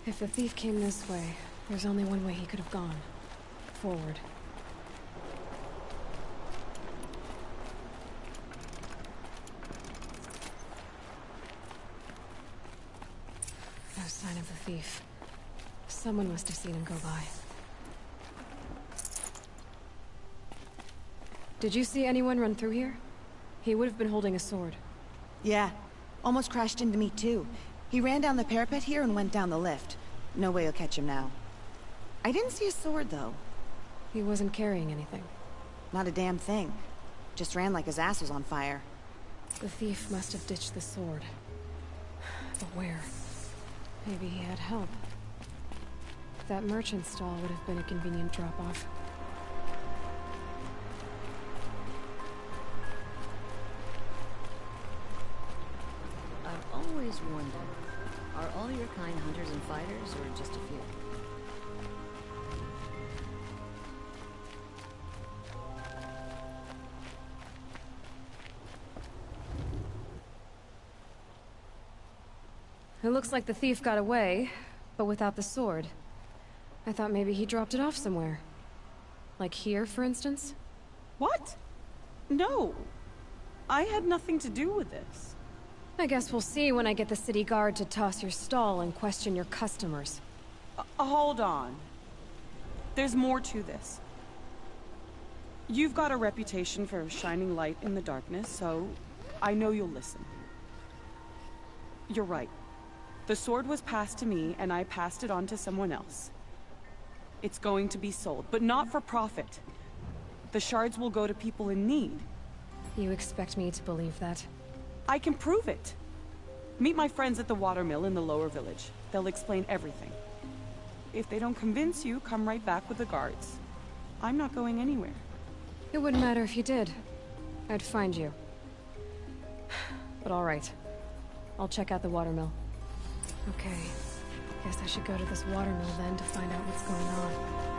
If the thief came this way, there's only one way he could have gone. Forward. No sign of the thief. Someone must have seen him go by. Did you see anyone run through here? He would have been holding a sword. Yeah, Almost crashed into me too. He ran down the parapet here and went down the lift. No way you'll catch him now. I didn't see a sword though. He wasn't carrying anything. Not a damn thing. Just ran like his ass was on fire. The thief must have ditched the sword. But where? Maybe he had help. That merchant stall would have been a convenient drop-off. I've always wondered, are all your kind hunters and fighters, or just a few? It looks like the thief got away, but without the sword. I thought maybe he dropped it off somewhere. Like here, for instance? What? No. I had nothing to do with this. I guess we'll see when I get the city guard to toss your stall and question your customers. Hold on. There's more to this. You've got a reputation for shining light in the darkness, so I know you'll listen. You're right. The sword was passed to me, and I passed it on to someone else. It's going to be sold, but not for profit. The shards will go to people in need. You expect me to believe that? I can prove it. Meet my friends at the watermill in the lower village. They'll explain everything. If they don't convince you, come right back with the guards. I'm not going anywhere. It wouldn't matter if you did. I'd find you. But all right. I'll check out the watermill. Okay. Guess I should go to this watermill then to find out what's going on.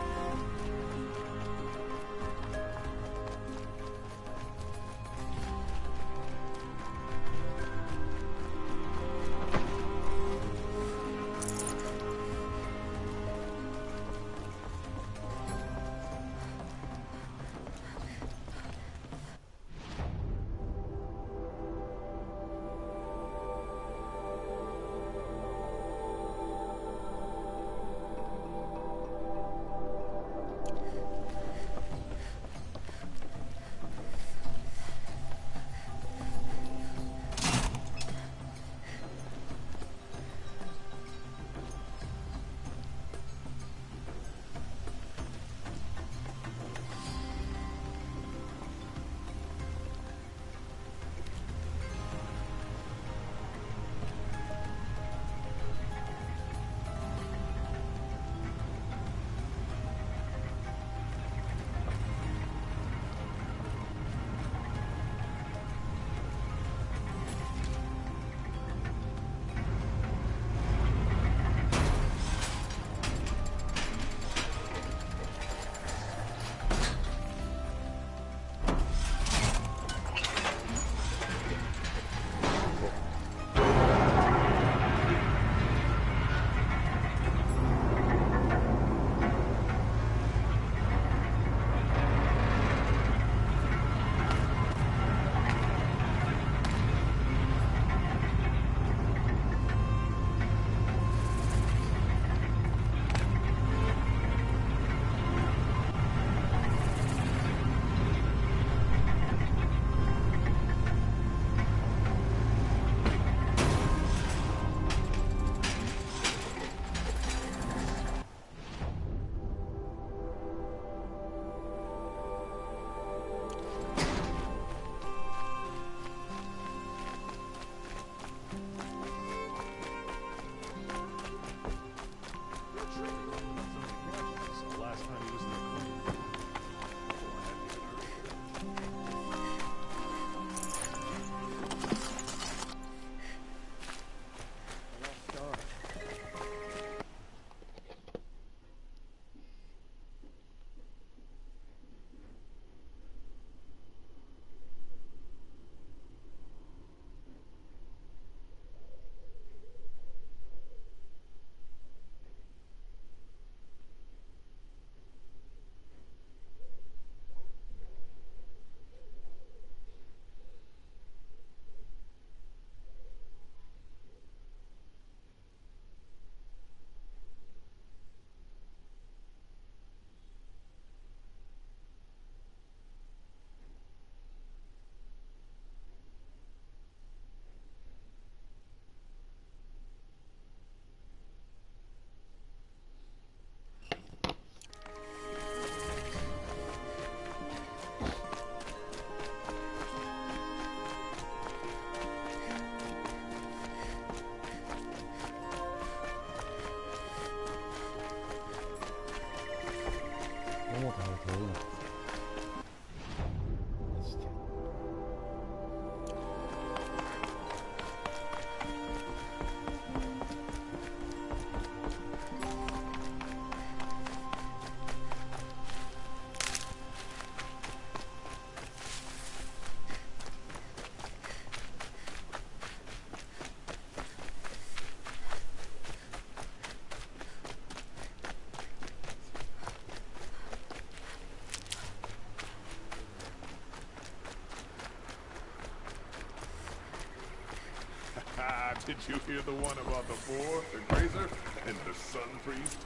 Did you hear the one about the boar, the grazer, and the sun priest?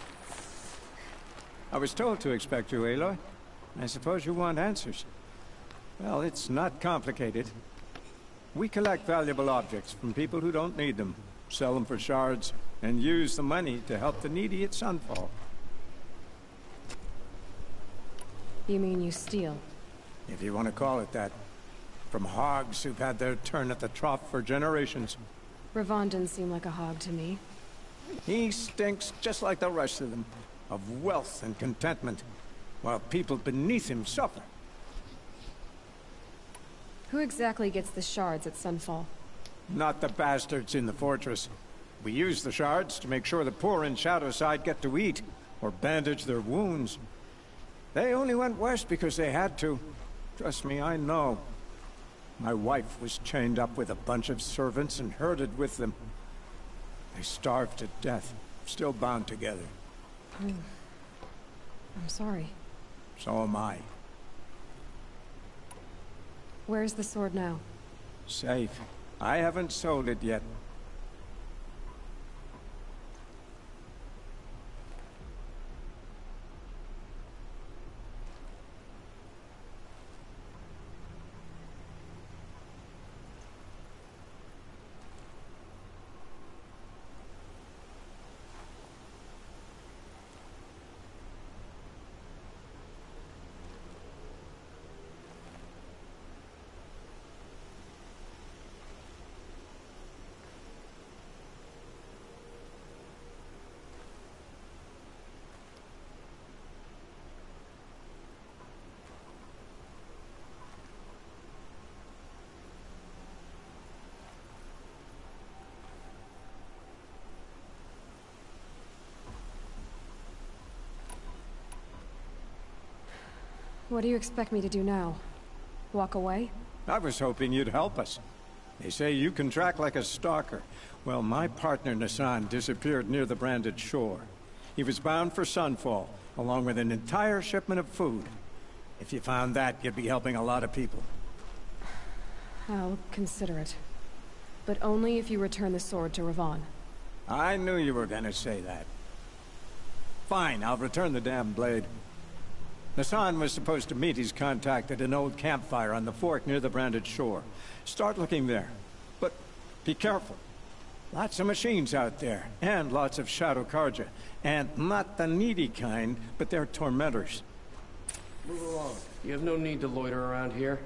I was told to expect you, Aloy. I suppose you want answers. Well, it's not complicated. We collect valuable objects from people who don't need them, sell them for shards, and use the money to help the needy at Sunfall. You mean you steal? If you want to call it that. From hogs who've had their turn at the trough for generations. Ravon didn't seem like a hog to me. He stinks just like the rest of them, of wealth and contentment, while people beneath him suffer. Who exactly gets the shards at Sunfall? Not the bastards in the fortress. We use the shards to make sure the poor in Shadowside get to eat, or bandage their wounds. They only went west because they had to. Trust me, I know. My wife was chained up with a bunch of servants and herded with them. They starved to death, still bound together. I'm sorry. So am I. Where's the sword now? Safe. I haven't sold it yet. What do you expect me to do now? Walk away? I was hoping you'd help us. They say you can track like a stalker. Well, my partner Nassan disappeared near the branded shore. He was bound for Sunfall, along with an entire shipment of food. If you found that, you'd be helping a lot of people. I'll consider it. But only if you return the sword to Ravon. I knew you were gonna say that. Fine, I'll return the damn blade. Nassan was supposed to meet his contact at an old campfire on the fork near the branded shore. Start looking there. But be careful. Lots of machines out there, and lots of Shadow Karja. And not the needy kind, but they're tormentors. Move along. You have no need to loiter around here.